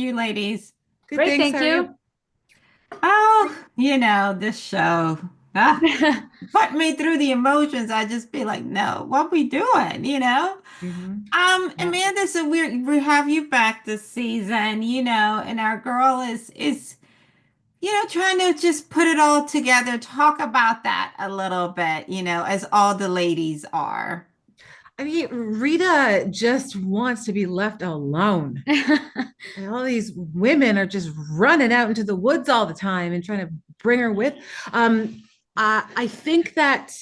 you ladies? Good, Great, thanks. thank How are you? you. Oh, this show. Put me through the emotions. I just be like, no, what we doing? Yeah. Amanda, so we have you back this season, and our girl is trying to just put it all together, talk about that a little bit, as all the ladies are. I mean, Rita just wants to be left alone. And all these women are just running out into the woods all the time and trying to bring her with. I think that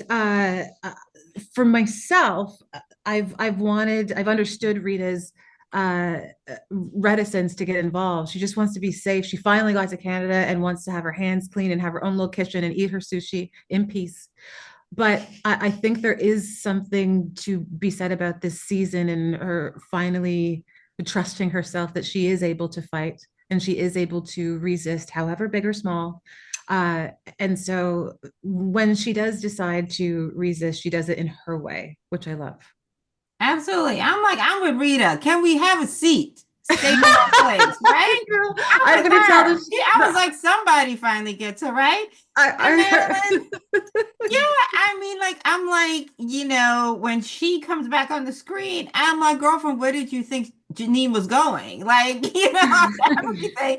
for myself, I've understood Rita's uh, reticence to get involved. She just wants to be safe. She finally got to Canada and wants to have her hands clean and have her own little kitchen and eat her sushi in peace. But I think there is something to be said about this season and her finally trusting herself that she is able to fight and she is able to resist, however big or small. Uh, and so when she does decide to resist, she does it in her way, which I love. Absolutely. I'm with Rita. Can we have a seat? Stay in one place, right? Girl, I'm I'm with going to tell her. this. Yeah, I was like, somebody finally gets her, right? And I then, yeah, like, I'm like, when she comes back on the screen, I'm like, girlfriend, where did you think Janine was going? Like, everything.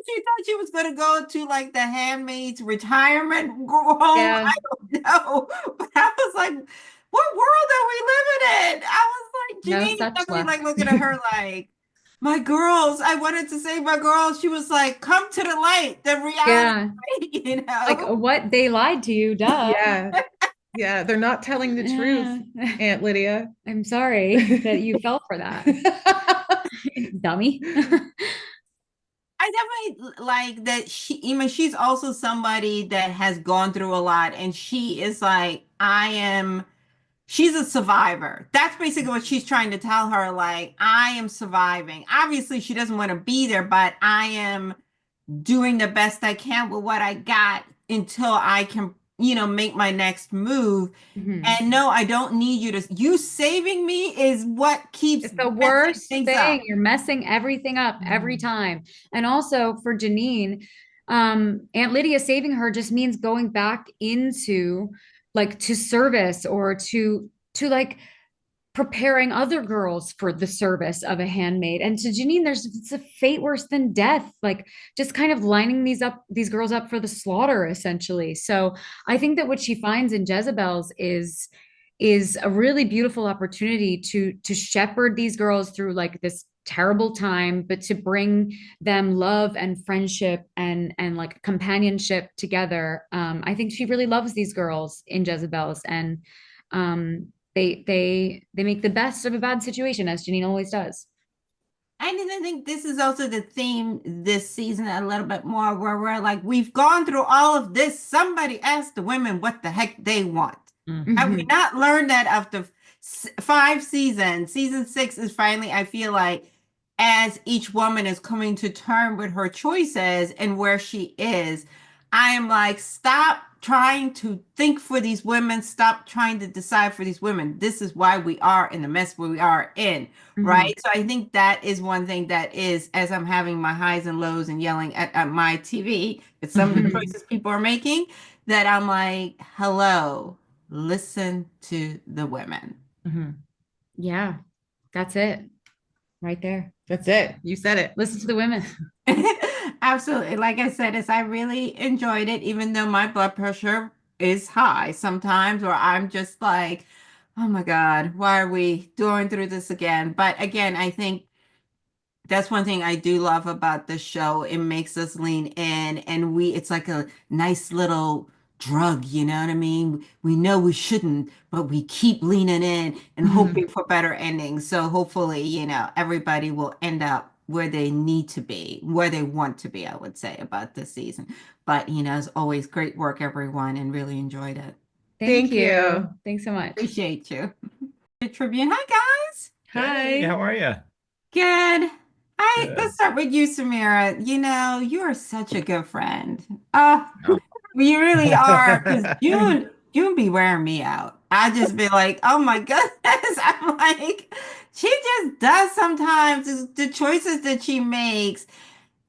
She thought she was going to go to like the handmaid's retirement home. Yeah. I don't know. But I was like, what world are we living in? I was like, No Janine is such definitely luck. like looking at her like, my girls, I wanted to save my girls. She was like, come to the light, the reality, Yeah. you Like know? what? They lied to you, duh. yeah, yeah, they're not telling the truth, Yeah. Aunt Lydia. I'm sorry that you fell for that, dummy. I definitely like that she's also somebody that has gone through a lot and she is like, she's a survivor. That's basically what she's trying to tell her. Like, I am surviving. Obviously, she doesn't want to be there, but I am doing the best I can with what I got until I can, make my next move. Mhm. And no, I don't need you saving me is what keeps It's the messing worst things thing. up. You're messing everything up every Mhm. time. And also for Janine, Aunt Lydia saving her just means going back into like to service or to like preparing other girls for the service of a handmaid. And to Janine, there's it's a fate worse than death, like just kind of lining these girls up for the slaughter, essentially. So I think that what she finds in Jezebel's is a really beautiful opportunity to shepherd these girls through like this terrible time, but to bring them love and friendship and like companionship together. I think she really loves these girls in Jezebel's, and they make the best of a bad situation, as Janine always does. I think this is also the theme this season a little bit more, where we're like, we've gone through all of this. Somebody asked the women what the heck they want. Have we Mhm. Mhm. not learned that after 5 seasons? Season six is finally, I feel like, as each woman is coming to term with her choices and where she is, I am like, stop trying to think for these women. Stop trying to decide for these women. This is why we are in the mess we are in, right? Mhm. So I think that is one thing that is, as I'm having my highs and lows and yelling at my TV, at some of the Mhm. Mhm. choices people are making, that I'm like, hello, listen to the women. Mhm. Yeah, that's it right there. That's it. You said it. Listen to the women. Absolutely. Like I said, I really enjoyed it, even though my blood pressure is high sometimes, or I'm just like, oh my God, why are we going through this again? But again, I think that's one thing I do love about the show. It makes us lean in and it's like a nice little drug, you know what I mean? We know we shouldn't, but we keep leaning in and Mhm. hoping for better endings. So hopefully, everybody will end up where they need to be, where they want to be, I would say, about this season. But, as always, great work, everyone, and really enjoyed it. Thank Thank you. you. Thanks so much. Appreciate you. Tribune. Hi, guys. Hey, Hi. how are you? Good. Let's Good. start with you, Samira. You are such a good friend. Oh. You really are. Because June be wearing me out. I just be like, oh my goodness. I'm like, she just does sometimes the choices that she makes.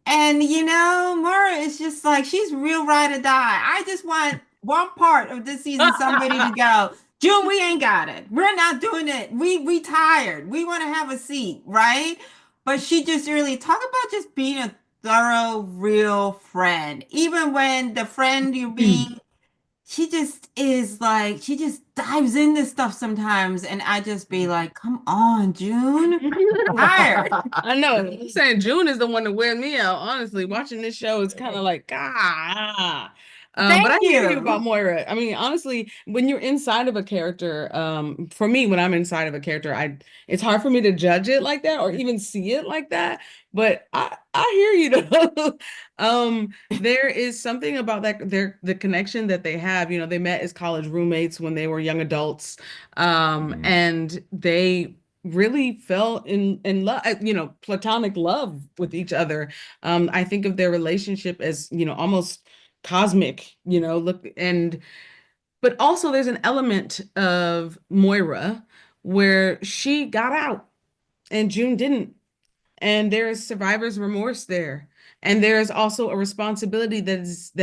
And Mara is just like she's real ride or die. I just want one part of this season somebody to go, June, we ain't got it. We're not doing it. We tired. We want to have a seat, right? But she just really talk about just being a thorough, real friend. Even when the friend you're being, she just is like, she just dives into stuff sometimes. And I just be like, come on, June. Tired. I know. I'm saying June is the one to wear me out. Honestly, watching this show is kind of like, ah. But I Thank hear you about you. Moira. I mean, honestly, when you're inside of a character, for me, when I'm inside of a character, it's hard for me to judge it like that or even see it like that. But I hear you though. There is something about that the connection that they have. They met as college roommates when they were young adults. And they really fell in love, platonic love with each other. I think of their relationship as, almost cosmic, look, but also there's an element of Moira where she got out and June didn't. And there is survivor's remorse there. And there is also a responsibility that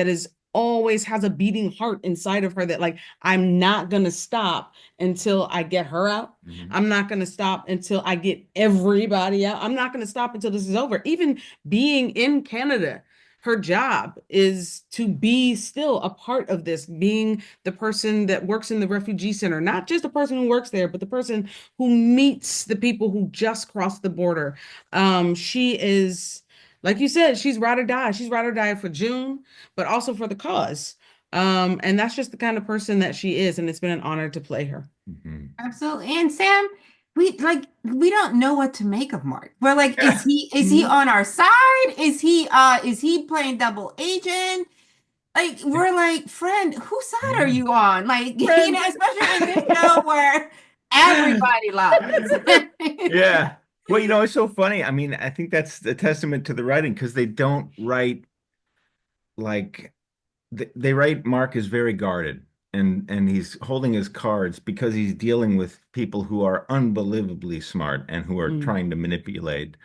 is always has a beating heart inside of her that like I'm not gonna stop until I get her out. I'm not gonna stop until I get everybody out. I'm not gonna stop until this is over. Even being in Canada, her job is to be still a part of this, being the person that works in the refugee center, not just the person who works there, but the person who meets the people who just crossed the border. She is, like you said, she's ride or die. She's ride or die for June, but also for the cause. And that's just the kind of person that she is, and it's been an honor to play her. Absolutely. And Sam, we don't know what to make of Mark. We're like, is he Mhm. on our side? Is he playing double agent? Like we're like, friend, whose side are you on? Like, Friend. especially in this show where everybody lies. Yeah. Well, it's so funny. I mean, I think that's a testament to the writing because they don't write like they write Mark is very guarded and he's holding his cards because he's dealing with people who are unbelievably smart and who are Mm, trying to manipulate.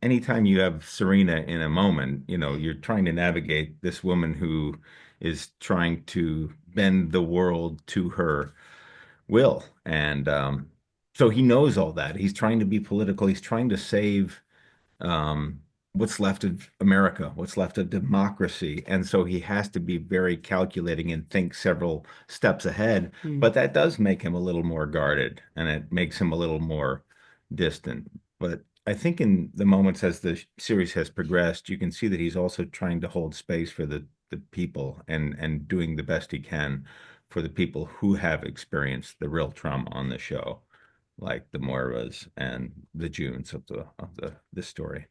Anytime you have Serena in a moment, you're trying to navigate this woman who is trying to bend the world to her will. And so he knows all that. He's trying to be political. He's trying to save um, what's left of America, what's left of democracy. And so he has to be very calculating and think several steps ahead. mm, But that does make him a little more guarded and it makes him a little more distant. But I think in the moments as the series has progressed, you can see that he's also trying to hold space for the people and doing the best he can for the people who have experienced the real trauma on the show, like the Moiras and the Junes of the story.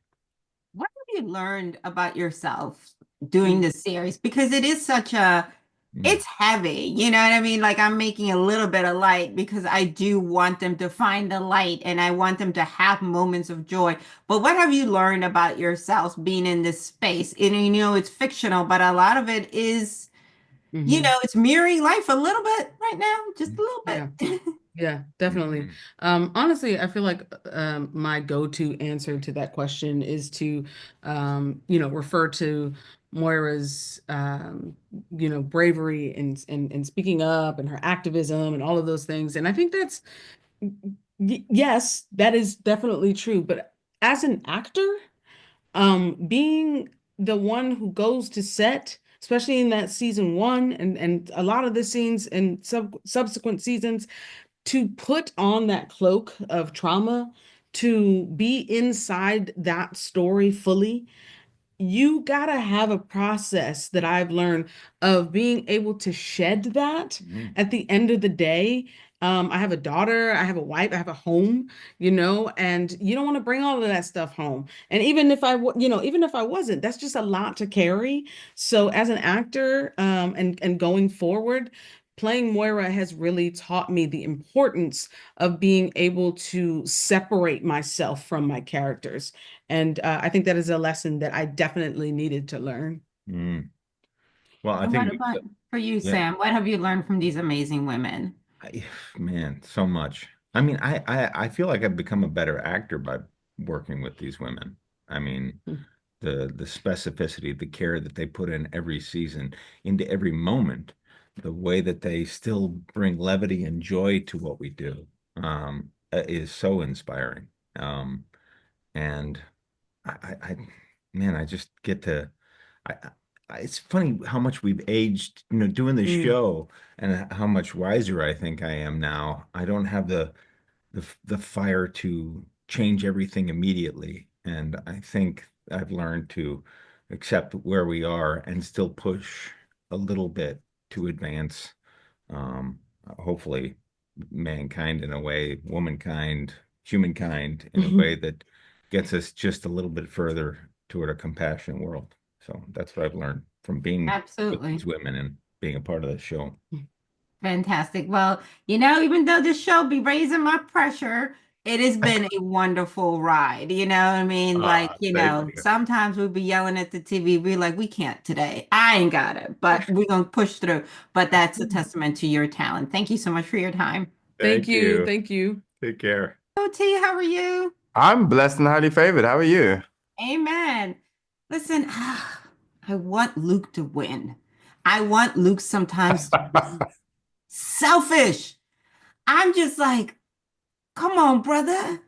What have you learned about yourself doing mm, this series? Because Mm. it's heavy, you know what I mean? Like I'm making a little bit of light because I do want them to find the light and I want them to have moments of joy. But what have you learned about yourself being in this space? And it's fictional, but a lot of it is, mhm. it's mirroring life a little bit right now, just a little Yeah. bit. Yeah, definitely. Honestly, I feel like my go-to answer to that question is to, refer to Moira's, bravery and speaking up and her activism and all of those things. And I think that's, yes, that is definitely true. But as an actor, being the one who goes to set, especially in that season one and a lot of the scenes in subsequent seasons, to put on that cloak of trauma, to be inside that story fully, you gotta have a process that I've learned of being able to shed that Mhm. at the end of the day. I have a daughter, I have a wife, I have a home, and you don't want to bring all of that stuff home. And even if I wasn't, that's just a lot to carry. So as an actor, and going forward, playing Moira has really taught me the importance of being able to separate myself from my characters. And I think that is a lesson that I definitely needed to learn. Mm. Well, I And what think about for you, yeah, Sam? What have you learned from these amazing women? I, man, so much. I mean, I feel like I've become a better actor by working with these women. I mean, Mm. the specificity, the care that they put in every season, into every moment, the way that they still bring levity and joy to what we do, is so inspiring. And man, I just get to, I, it's funny how much we've aged, doing this Mm. show, and how much wiser I think I am now. I don't have the fire to change everything immediately. And I think I've learned to accept where we are and still push a little bit to advance, um, hopefully, mankind in a way, womankind, humankind in a way that gets us just a little bit further toward a compassionate world. So that's what I've learned from being with Absolutely. these women and being a part of the show. Fantastic. Well, even though this show be raising my pressure, it has been a wonderful ride. You know what I mean? Like, Thank you. sometimes we'll be yelling at the TV. We're like, we can't today. I ain't got it, but we're going to push through. But that's a testament to your talent. Thank you so much for your time. Thank Thank you. you. Thank you. Take care. OT, how are you? I'm blessed and highly favored. How are you? Amen. Listen, I want Luke to win. I want Luke sometimes to be selfish. I'm just like, come on, brother.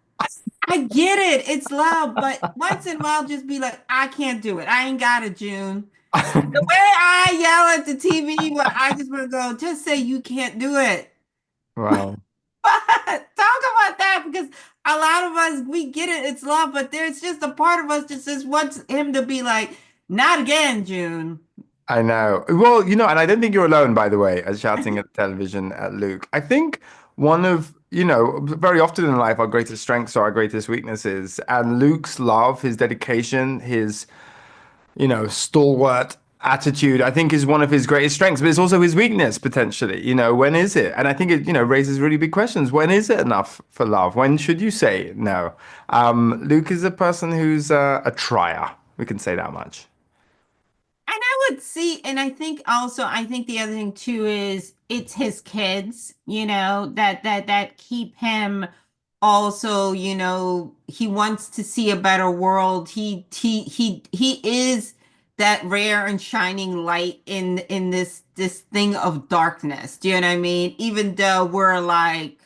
I get it. It's love, but once in a while, just be like, I can't do it. I ain't got it, June. The way I yell at the TV, but I just want to go, just say you can't do it. Wow. But talk about that because a lot of us, we get it. It's love, but there's just a part of us that just wants him to be like, not again, June. I know. Well, and I don't think you're alone, by the way, as shouting at the television at Luke. I think one of, very often in life, our greatest strengths are our greatest weaknesses. And Luke's love, his dedication, his stalwart attitude, I think is one of his greatest strengths, but it's also his weakness potentially. When is it? And I think it, raises really big questions. When is it enough for love? When should you say no? Luke is a person who's a trier. We can say that much. And I would see, and I think the other thing too is it's his kids, that keep him also, he wants to see a better world. He is that rare and shining light in this thing of darkness. Do you know what I mean? Even though we're like,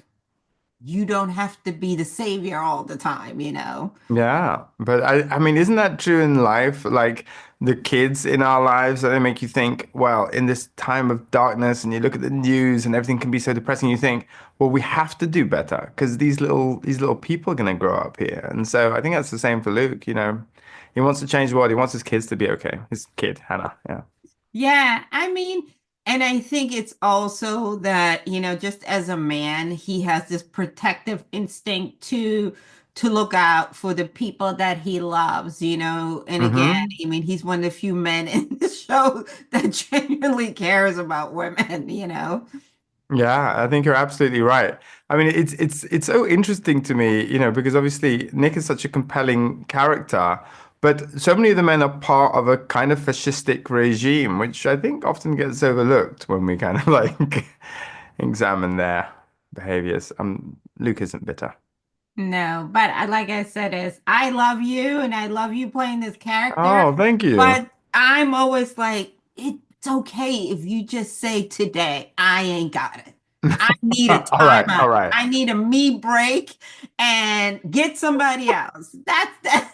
you don't have to be the savior all the time. Yeah, but I mean, isn't that true in life? Like the kids in our lives, they make you think, well, in this time of darkness, and you look at the news and everything can be so depressing, you think, well, we have to do better because these little people are going to grow up here. And so I think that's the same for Luke, He wants to change the world. He wants his kids to be okay. His kid, Hannah. Yeah. Yeah, I mean, and I think it's also that, just as a man, he has this protective instinct to look out for the people that he loves. And again, Hmm. I mean, he's one of the few men in the show that genuinely cares about women. Yeah, I think you're absolutely right. I mean, it's so interesting to me, because obviously Nick is such a compelling character, but so many of the men are part of a kind of fascistic regime, which I think often gets overlooked when we kind of like examine their behaviors. Luke isn't bitter. No, but like I said, is I love you and I love you playing this character, Oh, thank you. but I'm always like, it's okay if you just say today, I ain't got it. I need a All right, all timeout. right. I need a me break and get somebody else. That's that.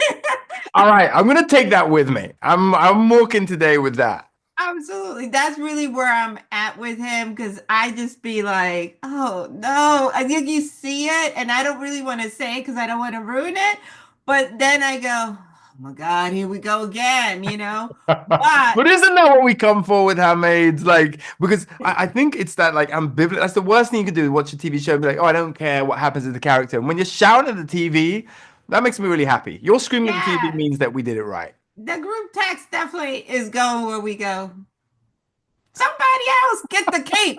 All right, I'm gonna take that with me. I'm walking today with that. Absolutely. That's really where I'm at with him because I just be like, oh no, I think you see it. And I don't really want to say it because I don't want to ruin it. But then I go, oh my God, here we go again. But But isn't that what we come for with Handmaids? Like, because I think it's that like ambivalent. That's the worst thing you can do. Watch a TV show and be like, oh, I don't care what happens to the character. And when you're shouting at the TV, that makes me really happy. You're screaming at the TV yes, means that we did it right. the group text definitely is going where we go. Somebody else get the cape.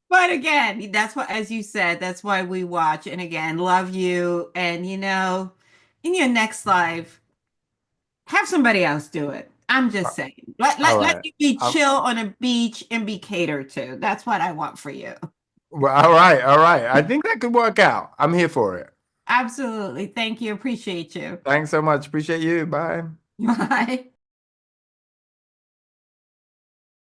But again, that's what, as you said, that's why we watch. And again, love you. And in your next life, have somebody else do it. I'm just saying. Let, All let, let right. you be Um, chill on a beach and be catered to. That's what I want for you. Well, all right, all right. I think that could work out. I'm here for it. Absolutely. Thank you. Appreciate you. Thanks so much. Appreciate you. Bye. Bye.